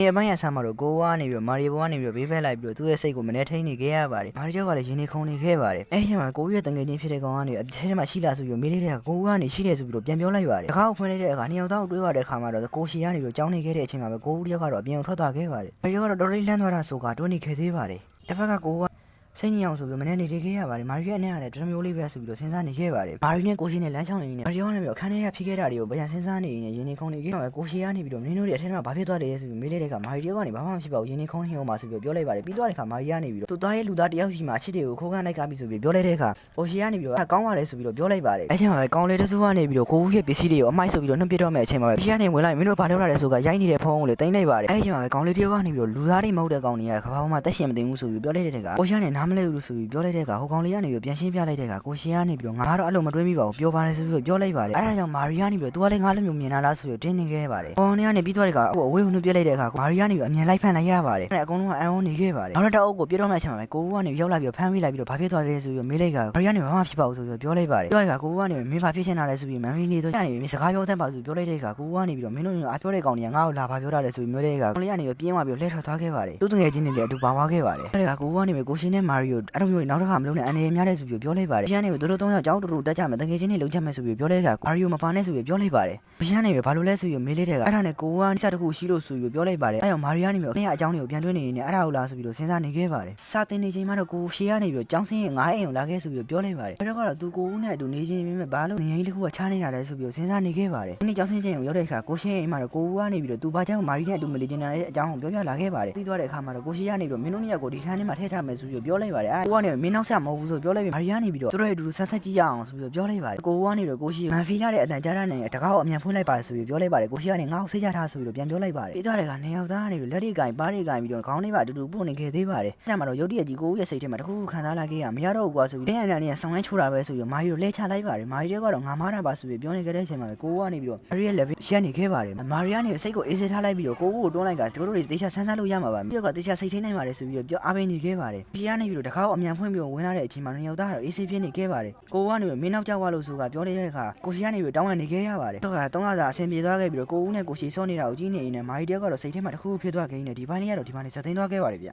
အပိုင်းအဆမှာတော့ကိုကနေပြီးမာရီဘွားနေပြီးဘေးဖက်လိုက်ပြီးသူ့ရဲ့စိတ်ကိုမနှဲထိန်နေခဲ့ရပါတယ်မာရီကျောက်ကလည်းရင်းနေခုန်နေခဲ့ပါတယ်အဲ့ဒီမှာကိုရဲ့တငယ်ချင်းဖြစ်တဲ့ကောင်ကနေအထဲမှာရှိလာဆိုပြီးမေးလိုက်တဲ့ကိုကနေရှိနေဆိုပြီးပြန်ပြောလိုက်ပါတယ်တခါကိုဖွင့်လိုက်တဲ့အခါနှစ်ယောက်တော့တွေးရတဲ့အခါမှာတော့ကိုရှီကနေပြီးကြောင်းနေခဲ့တဲ့အချိန်မှာပဲကိုဦးတယောက်ကတော့အပြင်ထွက်သွားခဲ့ပါတယ်မာရီကျောကတော့တော်လေးလန်းသွားတာဆိုကတွန်းနေခဲ့သေးပါတယ်တစ်ဖက်ကကိုကစိတ်ညစ်အောင်ဆိုပြီးမနေ့နေတည်ခဲ့ရပါတယ်မာရီရဲ့အနေနဲ့လည်းတမျိုးလေးပဲဆိုပြီးစဉ်းစားနေခဲ့ပါတယ်မာရီနဲ့ကိုရှီနဲ့လမ်းချောင်းနေနေမာရီကနေပြီးအခန်းထဲကဖြစ်ခဲ့တာတွေကိုဗျာစဉ်းစားနေနေရင်းနေခုန်နေခဲ့မှာပဲကိုရှီကနေပြီးမင်းတို့တွေအထဲမှာဘာဖြစ်သွားတယ်ဆိုပြီးမေးလိုက်တဲ့အခါမာရီကနေဘာမှမဖြစ်ပါဘူးရင်းနေခုန်နေအောင်ပါဆိုပြီးပြောလိုက်ပါတယ်ပြီးသွားတဲ့အခါမာရီကနေပြီးသူ့သားရဲ့လူသားတယောက်စီမှာအချစ်တွေကိုခိုးခန်းလိုက်ကပြီးဆိုပြီးပြောလိုက်တဲ့အခါကိုရှီကနေပြီးကောင်းပါတယ်ဆိုပြီးပြောလိုက်ပါတယ်အဲ့ချိန်မှာပဲကောင်းလေးတစုကနေပြီးကိုဦးရဲ့ပစ္စည်းတွေကိုအမိုက်ဆိုပြီးနှုတ်ပြတော့မဲ့အချိန်မှာပဲရှီကနေဝင်လိုက်မင်းတို့ဘာလုပ်ရလဲဆိုကရိုက်နေတဲ့ဖုန်းကိုလေတင်လိုက်ပါတယ်အဲ့ချိန်မှာပဲကောင်းလေးတယောက်ကနေပြီးလူသားတွေမဟုတ်တဲ့ကောင်တွေကကဘာမှတက်ရှင်မသိဘူးဆိုပြီးပြောလိုက်တဲ့အခါကိုရှီကနေနားမလဲဘူးဆိုပြီးပြောလိုက်တဲ့အခါဟိုကောင်လေးကနေပြီးပြန်ရှင်းပြလိုက်တဲ့အခါကိုရှီကနေပြီးငါတော့အဲ့လိုမတွေးမိပါဘူးပြောပါတယ်ဆိုပြီးပြောလိုက်ပါတယ်အဲ့ဒါကြောင့်မာရီကနေပြီးသူကလည်းငါလိုမျိုးမြင်လာလားဆိုပြီးတင်းနေခဲ့ပါတယ်ဟိုကနေပြီးသွားတဲ့အခါအဝေးကိုနှုတ်ပြလိုက်တဲ့အခါမာရီကနေပြီးအမြင်လိုက်ဖန်လိုက်ရပါတယ်အဲ့အကုန်လုံးကအံ့ဩနေခဲ့ပါတယ်နောက်တော့အုပ်ကိုပြတော့မှအချိန်မှာပဲကိုဦးကနေရောက်လာပြီးဖမ်းမိလိုက်ပြီးတော့ဘာဖြစ်သွားလဲဆိုပြီးမေးလိုက်ကမာရီကနေဘာမှဖြစ်ပါဘူးဆိုပြီးပြောလိုက်ပါတယ်ပြောတဲ့အခါကိုဦးကနေမင်းဘာဖြစ်ချင်တာလဲဆိုပြီးမန်ဖီနေဆိုကနေပြီးစကားပြောတတ်ပါဆိုပြောလိုက်တဲ့အခါကိုဦးကနေပြီးတော့မင်းတို့အားပြောတဲ့ကောင်တွေကငါ့ကိုလာဘာပြောတာလဲဆိုပြီးမေးတဲ့အခါကိုလေးကနေပြီးပြင်းသွားပြီးလှည့်ထွက်သွားခဲ့ပါတယ်သူ့တငယ်ချင်းတွေလည်းအတူပါသွားခဲ့ပါတယ်အဲ့ဒါကကိုဦးကနေပြီးကိုရှင်နဲ့မာရီကိုအဲ့လိုမျိုးနောက်တစ်ခါမလုပ်နဲ့အန်ရများတဲ့ဆိုပြီးပြောလိုက်ပါတယ်ရှင်းနေပြီးတို့သုံးယောက်ကြောင်းတူတက်ကြမယ်တငယ်ချင်းတွေလုံးချက်မယ်ဆိုပြီးပြောလိုက်တာမာရီယိုမပါနဲ့ဆိုပြီးပြောလိုက်ပါတယ်ရှင်းနေပြီးဘာလို့လဲဆိုပြီးမေးလိုက်တဲ့အခါအဲ့ဒါနဲ့ကိုဦးကစတစ်ခုရှိလို့ဆိုပြီးပြောလိုက်ပါတယ်အဲ့တော့မာရီကနေပြီးအကြောင်းတွေကိုပြန်တွင်းနေနေအဲ့ဒါကိုလာဆိုပြီးစဉ်းစားနေခဲ့ပါတယ်စာတင်နေချိန်မှာတော့ကိုရှေကနေပြီးကြောင်းစင်းရဲ့ငါးအိမ်ကိုလာခဲ့ဆိုပြီးပြောလိုက်ပါတယ်အဲ့တော့ကတော့သူကိုဦးနဲ့အတူနေချင်းပြင်မဲ့ဘာလို့နေရင်တစ်ခုကချားနေတာလဲဆိုပြီးစဉ်းစားနေခဲ့ပါတယ်ဒီနေ့ကြောင်းစင်းချင်းကိုရောက်တဲ့အခါကိုရှင်းရဲ့အိမ်မှာတော့ကိုဦးကနေပြီးတော့သူဘာကြောင့်မာရီနဲ့အတူမနေချင်တဲ့အကြောင်းကိုပြောပြလာခဲ့ပါတယ်ပြီးသွားတဲ့အခါမှာတော့ကိုရှေကနေပြီးတော့မင်းတို့နှစ်ယောက်ကိုဒီခန်းထဲမှာထည့်ထားမယ်ဆိုပြီးပြောလိုက်ပါတယ်အဲ့ကိုကနေမင်းနောက်ဆက်မဟုတ်ဘူးဆိုပြောလိုက်ပြီးမာရီကနေပြီးတော့သူတို့ရဲ့အတူဆက်ဆက်ကြည့်ရအောင်ဆိုပြီးပြောလိုက်ပါတယ်ကိုဦးကနေပြီးတော့ကိုရှေမန်ဖီလာတဲ့အတန်ကြားရနေတဲ့တကားကိုအမြန်ဖွင့်လိုက်ပါဆိုပြီးပြောလိုက်ပါတယ်ကိုရှေကနေငါ့ကိုစိတ်ချထားဆိုပြီးပြန်ပြောလိုက်ပါတယ်ပြီးသွားတဲ့အခါနှစ်ယောက်သားကနေပြီးလက်တွေကင်ပါးတွေကင်ပြီးတော့ခေါင်းလေးပါအတူတူပို့နေခဲ့သေးပါတယ်အဲ့မှာတော့ရုတ်တရက်ကြီးကိုဦးရဲ့စိတ်ထဲမှာတခုခုခံစားလာခဲ့ရမရတော့ဘူးကွာဆိုပြီးတဲ့အန်နဲ့ဆောင်းဝိုင်းချိုးတာပဲဆိုပြီးမာရီကိုလှည့်ချလိုက်ပါတယ်မာရီကတော့ငါမားတာပါဆိုပြီးပြောနေခဲ့တဲ့အချိန်မှာကိုဦးကနေပြီးတော့မာရီရဲ့ level ရှက်နေခဲ့ပါတယ်မာရီကနေစိတ်ကိုအေးစေးထားလိုက်ပြီးတော့ကိုဦးကိုတွန်းလိုက်ကတို့တွေတေချာဆန်းဆန်းလို့ရမှာပါပြီးတော့တေချာစိတ်ထိန်နိုင်ပါတယ်ဆိုပြီးတော့ပြောအားပေးနေခဲ့ပါတယ်ပြီးကနေပြီးတော့တခါကိုအမြန်ဖွင့်ပြီးဝင်လာတဲ့အချိန်မှာနှစ်ယောက်သားကတော့အေးစေးဖြစ်နေခဲ့ပါတယ်ကိုဦးကနေပြီးမင်းနောက်ကြောက်သွားလို့ဆိုကပြောနေတဲ့အခါကိုရှီကနေပြီးတောင်းကနေခဲ့ရပါတယ်တော့က3လစာအဆင်ပြေသွားခဲ့ပြီးတော့ကိုဦးနဲ့ကိုရှီစောနေတာကိုကြည့်နေနေမာရီတယောက်ကတော့စိတ်ထဲမှာတခုခုဖြစ်သွားခဲ့နေဒီပိုင်းလေးကတော့ဒီမှာနေစသိမ်းသွားခဲ့ပါတယ်ဗျ